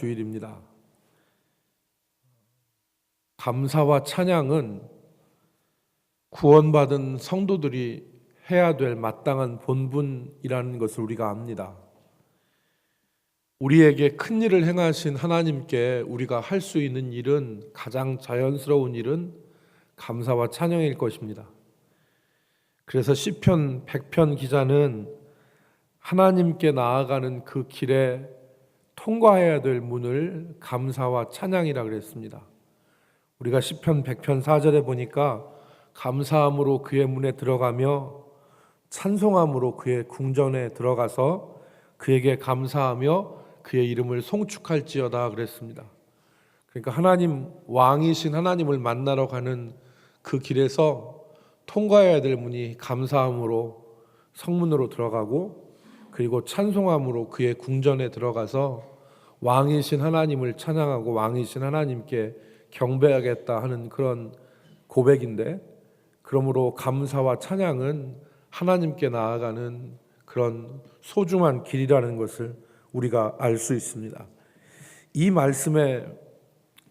주일입니다. 감사와 찬양은 구원받은 성도들이 해야 될 마땅한 본분이라는 것을 우리가 압니다. 우리에게 큰 일을 행하신 하나님께 우리가 할 수 있는 일은, 가장 자연스러운 일은 감사와 찬양일 것입니다. 그래서 시편 100편 기자는 하나님께 나아가는 그 길에 통과해야 될 문을 감사와 찬양이라 그랬습니다. 우리가 시편 100편 4절에 보니까 감사함으로 그의 문에 들어가며 찬송함으로 그의 궁전에 들어가서 그에게 감사하며 그의 이름을 송축할지어다 그랬습니다. 그러니까 하나님, 왕이신 하나님을 만나러 가는 그 길에서 통과해야 될 문이 감사함으로 성문으로 들어가고, 그리고 찬송함으로 그의 궁전에 들어가서 왕이신 하나님을 찬양하고 왕이신 하나님께 경배하겠다 하는 그런 고백인데, 그러므로 감사와 찬양은 하나님께 나아가는 그런 소중한 길이라는 것을 우리가 알 수 있습니다. 이 말씀의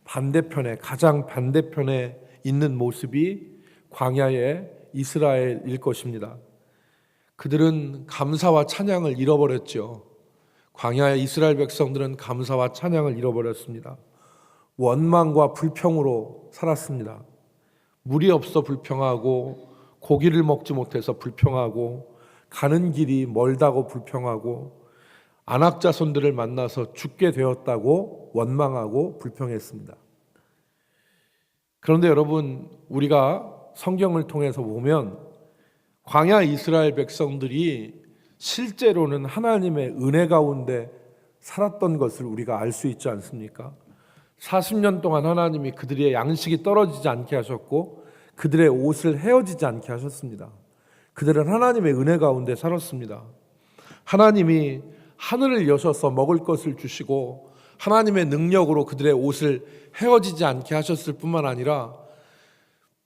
반대편에, 가장 반대편에 있는 모습이 광야의 이스라엘일 것입니다. 그들은 감사와 찬양을 잃어버렸죠. 광야의 이스라엘 백성들은 감사와 찬양을 잃어버렸습니다. 원망과 불평으로 살았습니다. 물이 없어 불평하고, 고기를 먹지 못해서 불평하고, 가는 길이 멀다고 불평하고, 안악자손들을 만나서 죽게 되었다고 원망하고 불평했습니다. 그런데 여러분, 우리가 성경을 통해서 보면 광야 이스라엘 백성들이 실제로는 하나님의 은혜 가운데 살았던 것을 우리가 알 수 있지 않습니까? 40년 동안 하나님이 그들의 양식이 떨어지지 않게 하셨고 그들의 옷을 헤어지지 않게 하셨습니다. 그들은 하나님의 은혜 가운데 살았습니다. 하나님이 하늘을 여셔서 먹을 것을 주시고 하나님의 능력으로 그들의 옷을 헤어지지 않게 하셨을 뿐만 아니라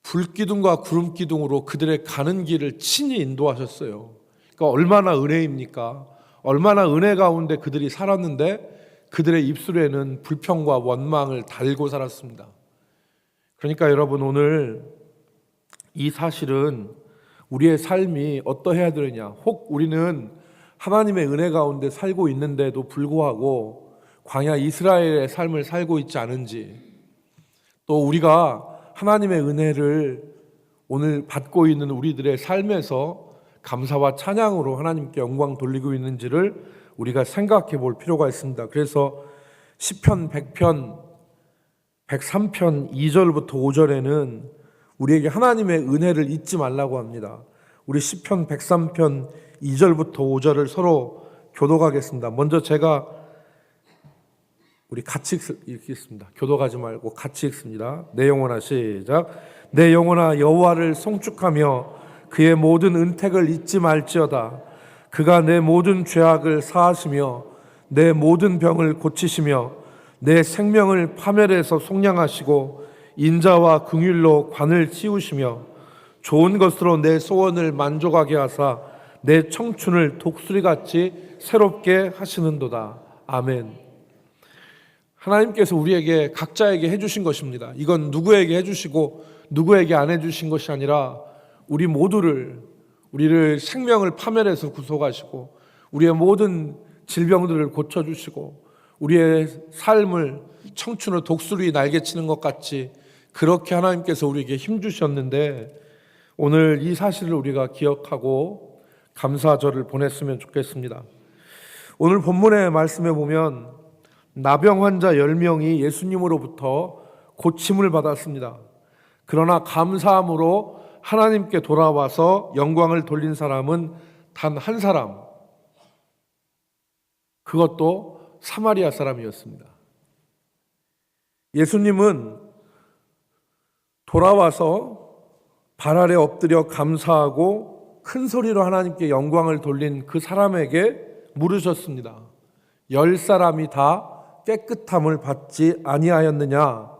불기둥과 구름기둥으로 그들의 가는 길을 친히 인도하셨어요. 그러니까 얼마나 은혜입니까? 얼마나 은혜 가운데 그들이 살았는데 그들의 입술에는 불평과 원망을 달고 살았습니다. 그러니까 여러분, 오늘 이 사실은 우리의 삶이 어떠해야 되느냐, 혹 우리는 하나님의 은혜 가운데 살고 있는데도 불구하고 광야 이스라엘의 삶을 살고 있지 않은지, 또 우리가 하나님의 은혜를 오늘 받고 있는 우리들의 삶에서 감사와 찬양으로 하나님께 영광 돌리고 있는지를 우리가 생각해 볼 필요가 있습니다. 그래서 시편 100편 103편 2절부터 5절에는 우리에게 하나님의 은혜를 잊지 말라고 합니다. 우리 시편 103편 2절부터 5절을 서로 교독하겠습니다. 먼저 제가 우리 같이 읽겠습니다. 교독하지 말고 같이 읽습니다. 내 영혼아, 시작. 내 영혼아, 여호와를 송축하며 그의 모든 은택을 잊지 말지어다. 그가 내 모든 죄악을 사하시며 내 모든 병을 고치시며 내 생명을 파멸해서 속량하시고 인자와 긍휼로 관을 치우시며 좋은 것으로 내 소원을 만족하게 하사 내 청춘을 독수리같이 새롭게 하시는도다. 아멘. 하나님께서 우리에게 각자에게 해주신 것입니다. 이건 누구에게 해주시고 누구에게 안 해주신 것이 아니라 우리 모두를, 우리를 생명을 파멸해서 구속하시고 우리의 모든 질병들을 고쳐주시고 우리의 삶을 청춘을 독수리 날개치는 것 같이 그렇게 하나님께서 우리에게 힘주셨는데, 오늘 이 사실을 우리가 기억하고 감사절을 보냈으면 좋겠습니다. 오늘 본문의 말씀에 보면 나병 환자 10명이 예수님으로부터 고침을 받았습니다. 그러나 감사함으로 하나님께 돌아와서 영광을 돌린 사람은 단 한 사람, 그것도 사마리아 사람이었습니다. 예수님은 돌아와서 발 아래 엎드려 감사하고 큰 소리로 하나님께 영광을 돌린 그 사람에게 물으셨습니다. 10사람이 다 깨끗함을 받지 아니하였느냐?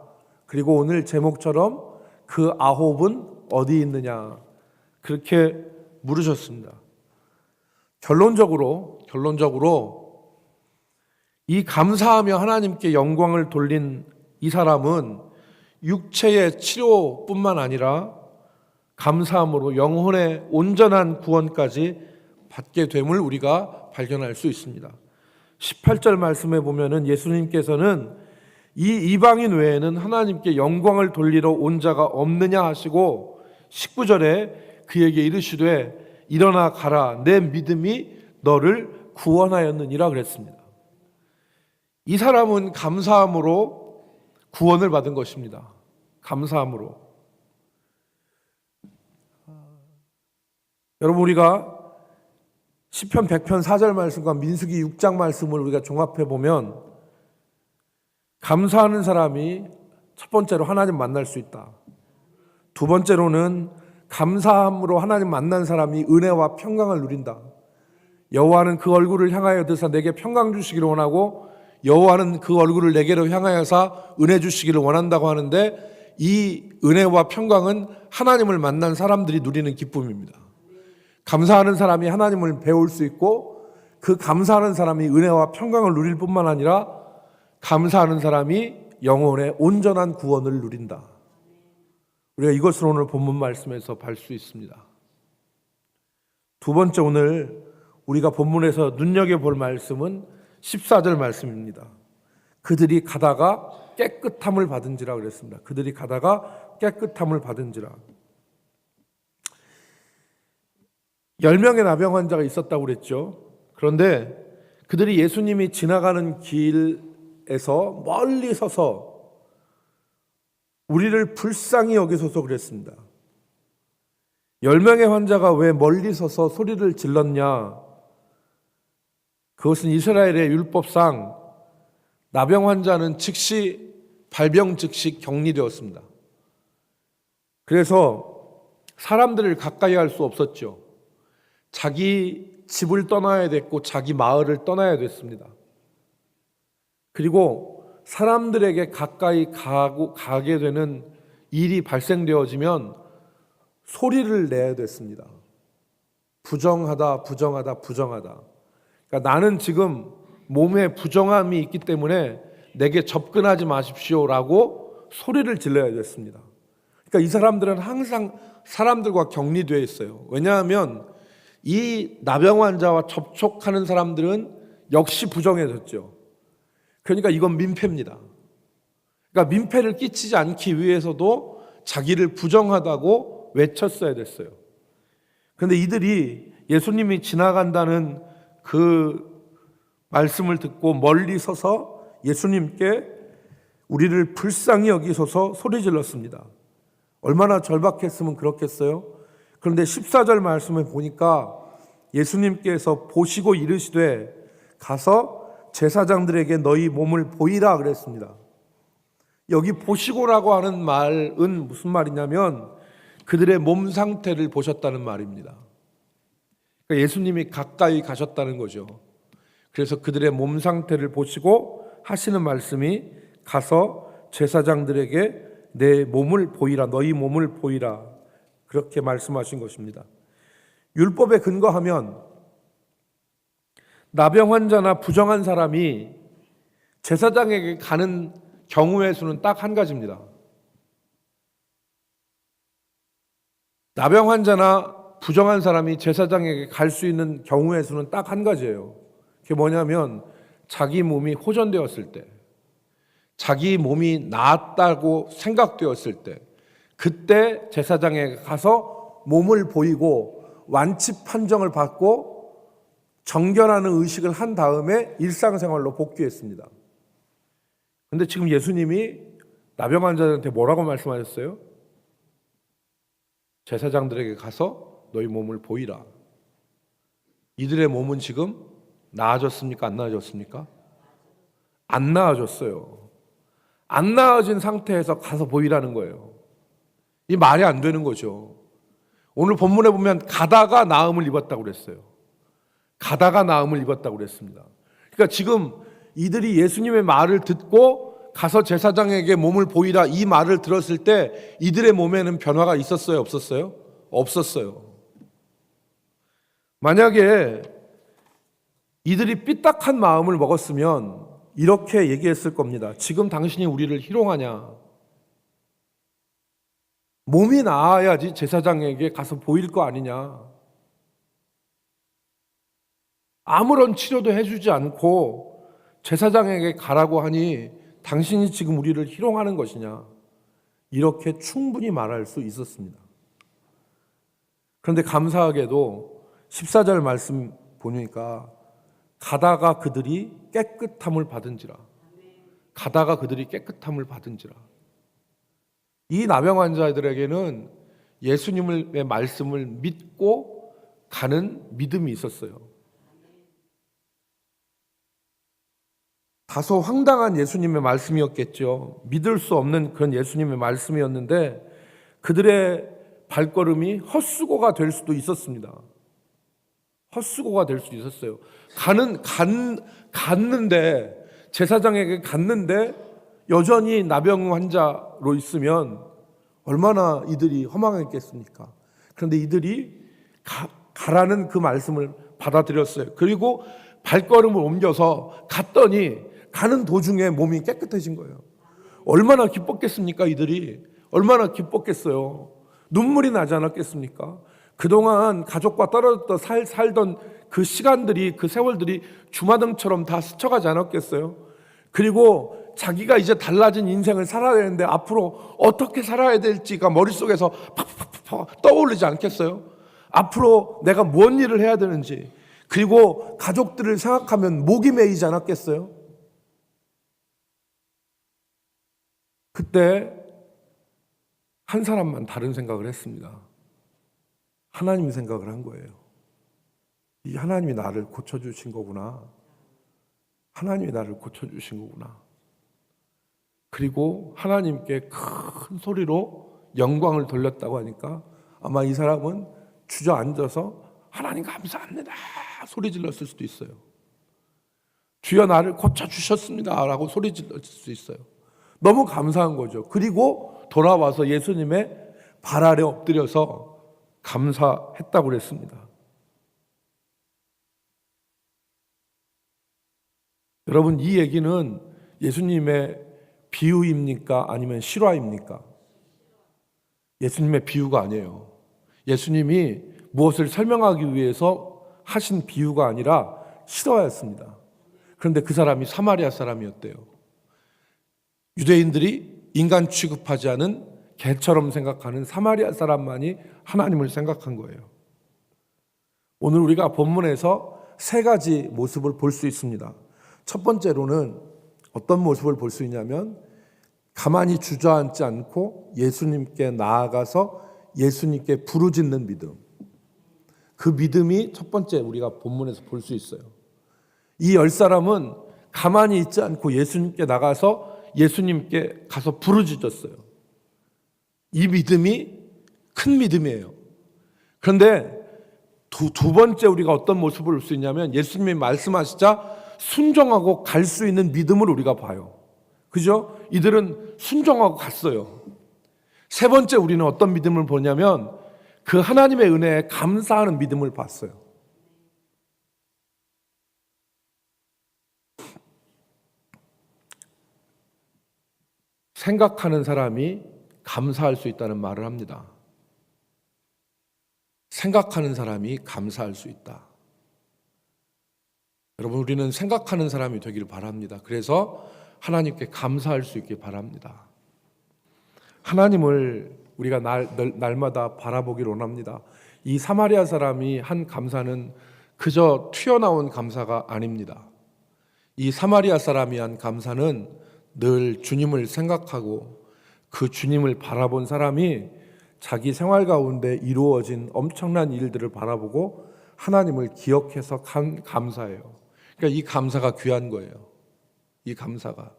그리고 오늘 제목처럼 그 아홉은 어디 있느냐? 그렇게 물으셨습니다. 결론적으로 이 감사하며 하나님께 영광을 돌린 이 사람은 육체의 치료뿐만 아니라 감사함으로 영혼의 온전한 구원까지 받게 됨을 우리가 발견할 수 있습니다. 18절 말씀에 보면은 예수님께서는 이 이방인 외에는 하나님께 영광을 돌리러 온 자가 없느냐 하시고 19절에 그에게 이르시되 일어나 가라 내 믿음이 너를 구원하였느니라 그랬습니다. 이 사람은 감사함으로 구원을 받은 것입니다. 감사함으로. 여러분 우리가 시편 100편 4절 말씀과 민수기 6장 말씀을 우리가 종합해 보면 감사하는 사람이 첫 번째로 하나님 만날 수 있다. 두 번째로는 감사함으로 하나님 만난 사람이 은혜와 평강을 누린다. 여호와는 그 얼굴을 향하여 드사 내게 평강 주시기를 원하고 여호와는 그 얼굴을 내게로 향하여서 은혜 주시기를 원한다고 하는데 이 은혜와 평강은 하나님을 만난 사람들이 누리는 기쁨입니다. 감사하는 사람이 하나님을 배울 수 있고 그 감사하는 사람이 은혜와 평강을 누릴 뿐만 아니라 감사하는 사람이 영혼의 온전한 구원을 누린다. 우리가 이것을 오늘 본문 말씀에서 볼 수 있습니다. 두 번째 오늘 우리가 본문에서 눈여겨볼 말씀은 14절 말씀입니다. 그들이 가다가 깨끗함을 받은지라 그랬습니다. 그들이 가다가 깨끗함을 받은지라. 10명의 나병 환자가 있었다고 그랬죠. 그런데 그들이 예수님이 지나가는 길에서 멀리 서서 우리를 불쌍히 여기소서 그랬습니다. 10명의 환자가 왜 멀리 서서 소리를 질렀냐? 그것은 이스라엘의 율법상 나병 환자는 즉시 발병 즉시 격리되었습니다. 그래서 사람들을 가까이 할 수 없었죠. 자기 집을 떠나야 됐고 자기 마을을 떠나야 됐습니다. 그리고 사람들에게 가까이 가게 되는 일이 발생되어지면 소리를 내야 됐습니다. 부정하다, 부정하다, 부정하다. 그러니까 나는 지금 몸에 부정함이 있기 때문에 내게 접근하지 마십시오라고 소리를 질러야 됐습니다. 그러니까 이 사람들은 항상 사람들과 격리되어 있어요. 왜냐하면 이 나병 환자와 접촉하는 사람들은 역시 부정해졌죠. 그러니까 이건 민폐입니다. 그러니까 민폐를 끼치지 않기 위해서도 자기를 부정하다고 외쳤어야 됐어요. 그런데 이들이 예수님이 지나간다는 그 말씀을 듣고 멀리 서서 예수님께 우리를 불쌍히 여기소서 소리 질렀습니다. 얼마나 절박했으면 그렇겠어요? 그런데 14절 말씀을 보니까 예수님께서 보시고 이르시되 가서 제사장들에게 너희 몸을 보이라 그랬습니다. 여기 보시고라고 하는 말은 무슨 말이냐면 그들의 몸 상태를 보셨다는 말입니다. 그러니까 예수님이 가까이 가셨다는 거죠. 그래서 그들의 몸 상태를 보시고 하시는 말씀이 가서 제사장들에게 내 몸을 보이라, 너희 몸을 보이라 그렇게 말씀하신 것입니다. 율법에 근거하면 나병 환자나 부정한 사람이 제사장에게 가는 경우의 수는 딱 한 가지입니다. 나병 환자나 부정한 사람이 제사장에게 갈 수 있는 경우의 수는 딱 한 가지예요. 그게 뭐냐면 자기 몸이 호전되었을 때, 자기 몸이 나았다고 생각되었을 때, 그때 제사장에게 가서 몸을 보이고 완치 판정을 받고 정결하는 의식을 한 다음에 일상생활로 복귀했습니다. 그런데 지금 예수님이 나병 환자들한테 뭐라고 말씀하셨어요? 제사장들에게 가서 너희 몸을 보이라. 이들의 몸은 지금 나아졌습니까? 안 나아졌습니까? 안 나아졌어요. 안 나아진 상태에서 가서 보이라는 거예요. 이 말이 안 되는 거죠. 오늘 본문에 보면 가다가 나음을 입었다고 그랬어요. 가다가 나음을 입었다고 그랬습니다. 그러니까 지금 이들이 예수님의 말을 듣고 가서 제사장에게 몸을 보이라 이 말을 들었을 때 이들의 몸에는 변화가 있었어요? 없었어요? 없었어요. 만약에 이들이 삐딱한 마음을 먹었으면 이렇게 얘기했을 겁니다. 지금 당신이 우리를 희롱하냐? 몸이 나아야지 제사장에게 가서 보일 거 아니냐? 아무런 치료도 해주지 않고 제사장에게 가라고 하니 당신이 지금 우리를 희롱하는 것이냐? 이렇게 충분히 말할 수 있었습니다. 그런데 감사하게도 14절 말씀 보니까 가다가 그들이 깨끗함을 받은지라. 가다가 그들이 깨끗함을 받은지라. 이 나병 환자들에게는 예수님의 말씀을 믿고 가는 믿음이 있었어요. 다소 황당한 예수님의 말씀이었겠죠. 믿을 수 없는 그런 예수님의 말씀이었는데 그들의 발걸음이 헛수고가 될 수도 있었습니다. 헛수고가 될 수도 있었어요. 갔는데 제사장에게 갔는데 여전히 나병 환자로 있으면 얼마나 이들이 허망했겠습니까? 그런데 이들이 가라는 그 말씀을 받아들였어요. 그리고 발걸음을 옮겨서 갔더니 가는 도중에 몸이 깨끗해진 거예요. 얼마나 기뻤겠습니까? 이들이 얼마나 기뻤겠어요. 눈물이 나지 않았겠습니까? 그동안 가족과 떨어져 살던 그 시간들이, 그 세월들이 주마등처럼 다 스쳐가지 않았겠어요? 그리고 자기가 이제 달라진 인생을 살아야 되는데 앞으로 어떻게 살아야 될지가 머릿속에서 팍팍팍 떠오르지 않겠어요? 앞으로 내가 뭔 일을 해야 되는지, 그리고 가족들을 생각하면 목이 메이지 않았겠어요? 그때 한 사람만 다른 생각을 했습니다. 하나님 생각을 한 거예요. 이 하나님이 나를 고쳐주신 거구나. 하나님이 나를 고쳐주신 거구나. 그리고 하나님께 큰 소리로 영광을 돌렸다고 하니까 아마 이 사람은 주저앉아서 하나님 감사합니다 소리 질렀을 수도 있어요. 주여 나를 고쳐주셨습니다 라고 소리 질렀을 수 있어요. 너무 감사한 거죠. 그리고 돌아와서 예수님의 발 아래 엎드려서 감사했다고 그랬습니다. 여러분, 이 얘기는 예수님의 비유입니까? 아니면 실화입니까? 예수님의 비유가 아니에요. 예수님이 무엇을 설명하기 위해서 하신 비유가 아니라 실화였습니다. 그런데 그 사람이 사마리아 사람이었대요. 유대인들이 인간 취급하지 않은 개처럼 생각하는 사마리아 사람만이 하나님을 생각한 거예요. 오늘 우리가 본문에서 세 가지 모습을 볼 수 있습니다. 첫 번째로는 어떤 모습을 볼 수 있냐면 가만히 주저앉지 않고 예수님께 나아가서 예수님께 부르짖는 믿음. 그 믿음이 첫 번째 우리가 본문에서 볼 수 있어요. 이 10사람은 가만히 있지 않고 예수님께 나가서 예수님께 가서 부르짖었어요. 이 믿음이 큰 믿음이에요. 그런데 두 번째 우리가 어떤 모습을 볼 수 있냐면 예수님이 말씀하시자 순종하고 갈 수 있는 믿음을 우리가 봐요. 그죠? 이들은 순종하고 갔어요. 세 번째 우리는 어떤 믿음을 보냐면 그 하나님의 은혜에 감사하는 믿음을 봤어요. 생각하는 사람이 감사할 수 있다는 말을 합니다. 생각하는 사람이 감사할 수 있다. 여러분, 우리는 생각하는 사람이 되기를 바랍니다. 그래서 하나님께 감사할 수 있길 바랍니다. 하나님을 우리가 날마다 바라보기를 원합니다. 이 사마리아 사람이 한 감사는 그저 튀어나온 감사가 아닙니다. 이 사마리아 사람이 한 감사는 늘 주님을 생각하고 그 주님을 바라본 사람이 자기 생활 가운데 이루어진 엄청난 일들을 바라보고 하나님을 기억해서 감사해요. 그러니까 이 감사가 귀한 거예요. 이 감사가.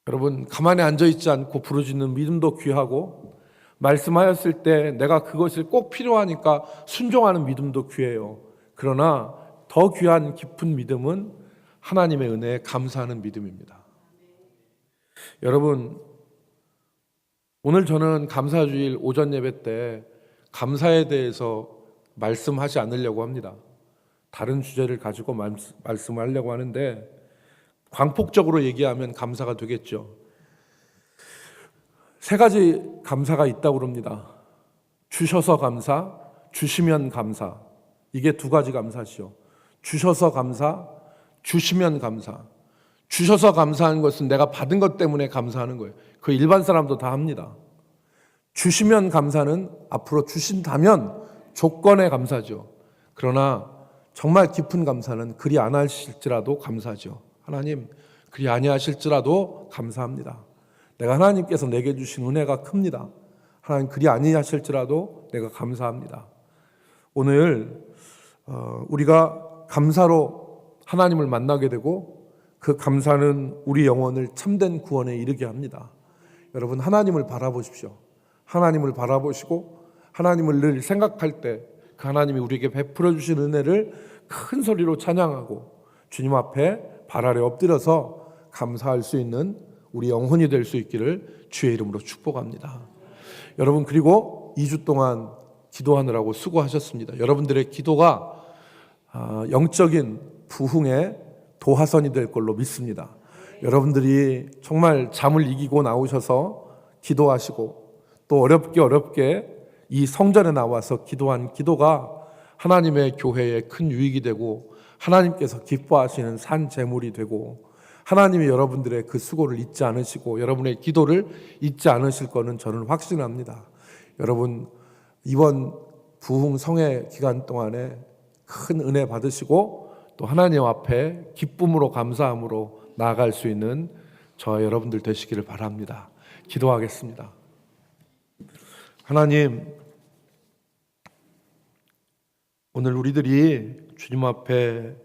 여러분, 가만히 앉아있지 않고 부르짖는 믿음도 귀하고 말씀하였을 때 내가 그것을 꼭 필요하니까 순종하는 믿음도 귀해요. 그러나 더 귀한 깊은 믿음은 하나님의 은혜에 감사하는 믿음입니다. 여러분, 오늘 저는 감사주일 오전 예배 때 감사에 대해서 말씀하지 않으려고 합니다. 다른 주제를 가지고 말씀하려고 하는데 광폭적으로 얘기하면 감사가 되겠죠. 세 가지 감사가 있다고 그럽니다. 주셔서 감사, 주시면 감사. 이게 두 가지 감사시요. 주셔서 감사, 주시면 감사. 주셔서 감사하는 것은 내가 받은 것 때문에 감사하는 거예요. 그 일반 사람도 다 합니다. 주시면 감사는 앞으로 주신다면 조건에 감사죠. 그러나 정말 깊은 감사는 그리 안 하실지라도 감사죠. 하나님, 그리 아니하실지라도 감사합니다. 내가 하나님께서 내게 주신 은혜가 큽니다. 하나님, 그리 아니하실지라도 내가 감사합니다. 오늘 우리가 감사로 하나님을 만나게 되고 그 감사는 우리 영혼을 참된 구원에 이르게 합니다. 여러분, 하나님을 바라보십시오. 하나님을 바라보시고 하나님을 늘 생각할 때 그 하나님이 우리에게 베풀어 주신 은혜를 큰 소리로 찬양하고 주님 앞에 발 아래 엎드려서 감사할 수 있는 우리 영혼이 될 수 있기를 주의 이름으로 축복합니다. 여러분, 그리고 2주 동안 기도하느라고 수고하셨습니다. 여러분들의 기도가 영적인 부흥의 도화선이 될 걸로 믿습니다. 여러분들이 정말 잠을 이기고 나오셔서 기도하시고 또 어렵게 이 성전에 나와서 기도한 기도가 하나님의 교회에 큰 유익이 되고 하나님께서 기뻐하시는 산 제물이 되고 하나님이 여러분들의 그 수고를 잊지 않으시고 여러분의 기도를 잊지 않으실 거는 저는 확신합니다. 여러분, 이번 부흥 성회 기간 동안에 큰 은혜 받으시고 또 하나님 앞에 기쁨으로 감사함으로 나아갈 수 있는 저와 여러분들 되시기를 바랍니다. 기도하겠습니다. 하나님, 오늘 우리들이 주님 앞에